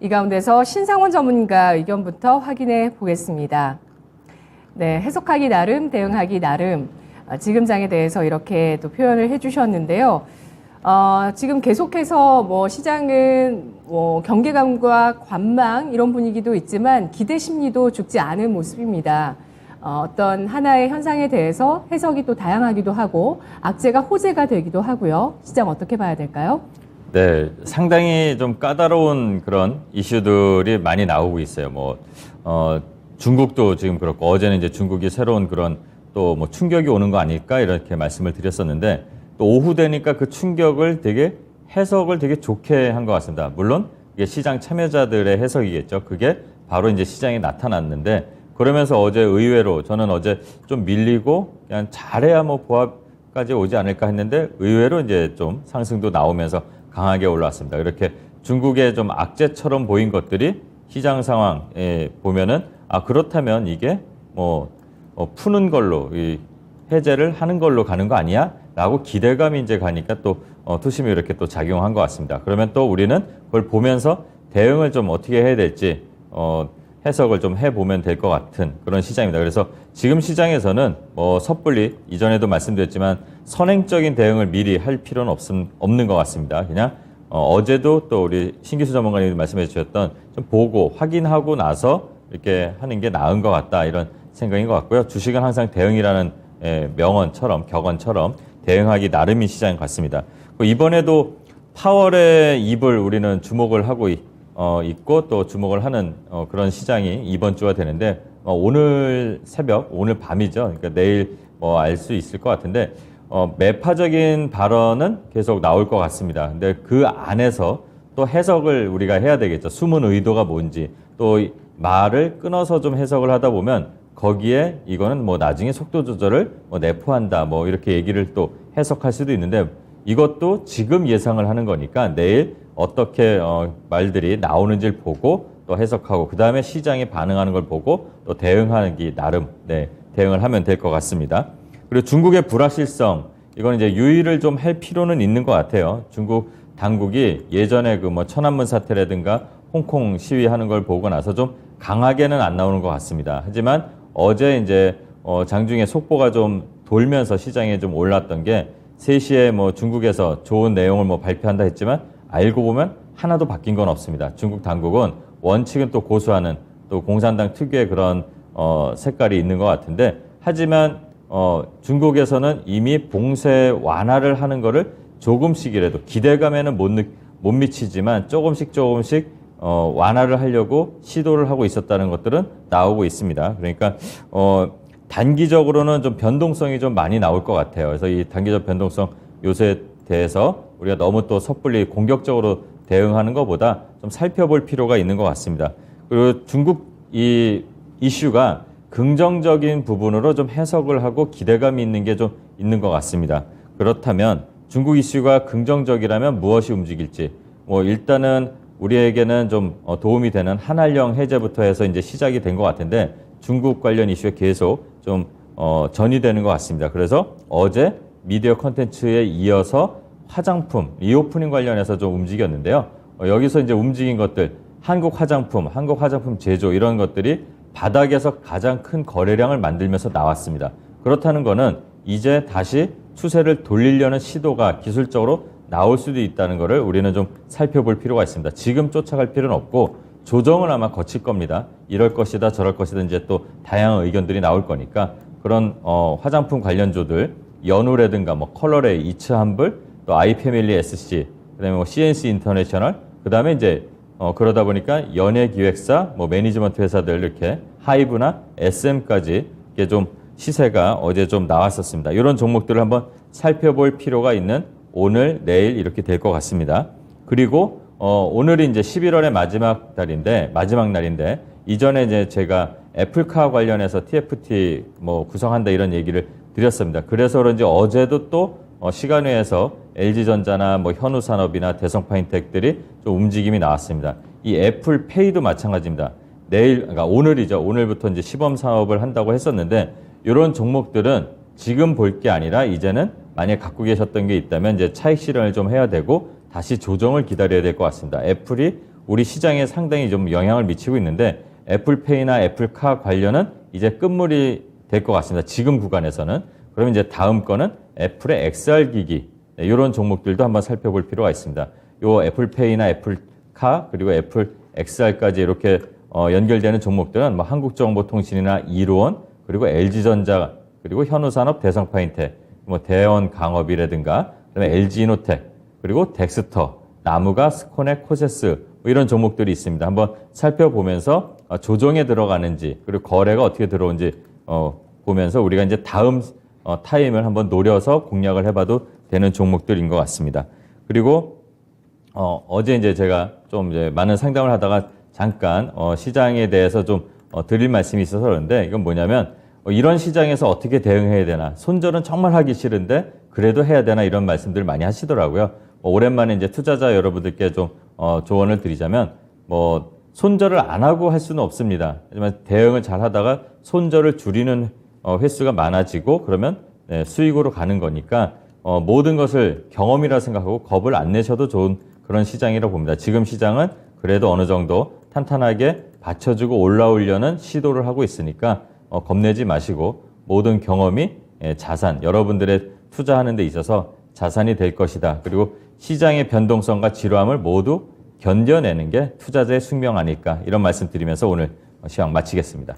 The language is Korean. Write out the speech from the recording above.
이 가운데서 신상원 전문가 의견부터 확인해 보겠습니다. 네, 해석하기 나름, 대응하기 나름. 지금 장에 대해서 이렇게 또 표현을 해주셨는데요. 지금 계속해서 뭐 시장은 뭐 경계감과 관망 이런 분위기도 있지만 기대 심리도 죽지 않은 모습입니다. 어떤 하나의 현상에 대해서 해석이 또 다양하기도 하고 악재가 호재가 되기도 하고요. 시장 어떻게 봐야 될까요? 네, 상당히 좀 까다로운 그런 이슈들이 많이 나오고 있어요. 중국도 지금 그렇고 어제는 이제 중국이 새로운 그런 또 뭐 충격이 오는 거 아닐까 이렇게 말씀을 드렸었는데 또 오후 되니까 그 충격을 되게 해석을 되게 좋게 한 것 같습니다. 물론 이게 시장 참여자들의 해석이겠죠. 그게 바로 이제 시장에 나타났는데 그러면서 어제 의외로 저는 어제 좀 밀리고 그냥 잘해야 뭐 보합까지 오지 않을까 했는데 의외로 이제 좀 상승도 나오면서 강하게 올라왔습니다. 이렇게 중국의 좀 악재처럼 보인 것들이 시장 상황에 보면은 그렇다면 이게 푸는 걸로 해제를 하는 걸로 가는 거 아니야? 라고 기대감이 이제 가니까 또 투심이 이렇게 또 작용한 것 같습니다. 그러면 또 우리는 그걸 보면서 대응을 좀 어떻게 해야 될지 해석을 좀 해보면 될 것 같은 그런 시장입니다. 그래서 지금 시장에서는 섣불리 이전에도 말씀드렸지만 선행적인 대응을 미리 할 필요는 없는 것 같습니다. 그냥 어제도 또 우리 신기수 전문가님이 말씀해 주셨던 좀 보고 확인하고 나서 이렇게 하는 게 나은 것 같다 이런 생각인 것 같고요. 주식은 항상 대응이라는 명언처럼 격언처럼 대응하기 나름인 시장 같습니다. 이번에도 파월의 입을 우리는 주목을 하고 있고 또 주목을 하는 그런 시장이 이번 주가 되는데 오늘 새벽, 오늘 밤이죠. 그러니까 내일 알 수 있을 것 같은데 매파적인 발언은 계속 나올 것 같습니다. 근데 그 안에서 또 해석을 우리가 해야 되겠죠. 숨은 의도가 뭔지 또 말을 끊어서 좀 해석을 하다 보면 거기에 이거는 나중에 속도 조절을 내포한다 이렇게 얘기를 또 해석할 수도 있는데 이것도 지금 예상을 하는 거니까 내일 어떻게 말들이 나오는지를 보고 또 해석하고 그 다음에 시장이 반응하는 걸 보고 또 대응하는 게 나름 대응을 하면 될 것 같습니다. 그리고 중국의 불확실성 이건 이제 유의를 좀 할 필요는 있는 것 같아요. 중국 당국이 예전에 천안문 사태라든가 홍콩 시위하는 걸 보고 나서 좀 강하게는 안 나오는 것 같습니다. 하지만 어제 이제 장중에 속보가 좀 돌면서 시장에 좀 올랐던 게 3시에 중국에서 좋은 내용을 발표한다 했지만 알고 보면 하나도 바뀐 건 없습니다. 중국 당국은 원칙은 또 고수하는 또 공산당 특유의 그런 색깔이 있는 것 같은데 하지만 중국에서는 이미 봉쇄 완화를 하는 거를 조금씩이라도 기대감에는 못 미치지만 조금씩 완화를 하려고 시도를 하고 있었다는 것들은 나오고 있습니다. 그러니까 단기적으로는 좀 변동성이 좀 많이 나올 것 같아요. 그래서 이 단기적 변동성 요소에 대해서 우리가 너무 또 섣불리 공격적으로 대응하는 것보다 좀 살펴볼 필요가 있는 것 같습니다. 그리고 중국 이 이슈가 긍정적인 부분으로 좀 해석을 하고 기대감이 있는 게 좀 있는 것 같습니다. 그렇다면 중국 이슈가 긍정적이라면 무엇이 움직일지 일단은 우리에게는 좀 도움이 되는 한한령 해제부터 해서 이제 시작이 된 것 같은데 중국 관련 이슈에 계속 좀 전이되는 것 같습니다. 그래서 어제 미디어 콘텐츠에 이어서 화장품 리오프닝 관련해서 좀 움직였는데요. 여기서 이제 움직인 것들 한국 화장품 제조 이런 것들이 바닥에서 가장 큰 거래량을 만들면서 나왔습니다. 그렇다는 거는 이제 다시 추세를 돌리려는 시도가 기술적으로 나올 수도 있다는 것을 우리는 좀 살펴볼 필요가 있습니다. 지금 쫓아갈 필요는 없고 조정을 아마 거칠 겁니다. 이럴 것이다 저럴 것이다 이제 또 다양한 의견들이 나올 거니까 그런 화장품 관련주들 연우라든가 컬러레이, 이츠한불, 또 아이패밀리 SC, 그다음에 CNC 인터내셔널, 그다음에 이제 그러다 보니까 연예기획사, 매니지먼트 회사들 이렇게 하이브나 SM까지 이게 좀 시세가 어제 좀 나왔었습니다. 이런 종목들을 한번 살펴볼 필요가 있는 오늘, 내일 이렇게 될 것 같습니다. 그리고 오늘이 이제 11월의 마지막 날인데 이전에 이제 제가 애플카 관련해서 TFT 구성한다 이런 얘기를 드렸습니다. 그래서 그런지 어제도 또 시간외에서 LG전자나 현우산업이나 대성파인텍들이 좀 움직임이 나왔습니다. 이 애플페이도 마찬가지입니다. 그러니까 오늘이죠. 오늘부터 이제 시범 사업을 한다고 했었는데 이런 종목들은 지금 볼 게 아니라 이제는 만약 갖고 계셨던 게 있다면 이제 차익 실현을 좀 해야 되고 다시 조정을 기다려야 될 것 같습니다. 애플이 우리 시장에 상당히 좀 영향을 미치고 있는데 애플페이나 애플카 관련은 이제 끝물이 될 것 같습니다. 지금 구간에서는. 그러면 이제 다음 거는 애플의 XR 기기 이런 종목들도 한번 살펴볼 필요가 있습니다. 요 애플페이나 애플카 그리고 애플 XR까지 이렇게 연결되는 종목들은 뭐 한국정보통신이나 이루원 그리고 LG전자 그리고 현우산업 대성파인텍 뭐 대원강업이라든가 그다음에 LG이노텍 그리고 덱스터 나무가 스코넥 코세스 뭐 이런 종목들이 있습니다. 한번 살펴보면서 조정에 들어가는지 그리고 거래가 어떻게 들어오는지 보면서 우리가 이제 다음 타임을 한번 노려서 공략을 해봐도 되는 종목들인 것 같습니다. 그리고 어제 이제 제가 좀 이제 많은 상담을 하다가 잠깐 시장에 대해서 좀 드릴 말씀이 있어서 그런데 이건 뭐냐면 이런 시장에서 어떻게 대응해야 되나 손절은 정말 하기 싫은데 그래도 해야 되나 이런 말씀들 많이 하시더라고요. 오랜만에 이제 투자자 여러분들께 좀 조언을 드리자면 뭐 손절을 안 하고 할 수는 없습니다. 하지만 대응을 잘 하다가 손절을 줄이는 횟수가 많아지고 그러면 수익으로 가는 거니까 모든 것을 경험이라 생각하고 겁을 안 내셔도 좋은 그런 시장이라고 봅니다. 지금 시장은 그래도 어느 정도 탄탄하게 받쳐주고 올라오려는 시도를 하고 있으니까 겁내지 마시고 모든 경험이 자산, 여러분들의 투자하는 데 있어서 자산이 될 것이다. 그리고 시장의 변동성과 지루함을 모두 견뎌내는 게 투자자의 숙명 아닐까 이런 말씀 드리면서 오늘 시황 마치겠습니다.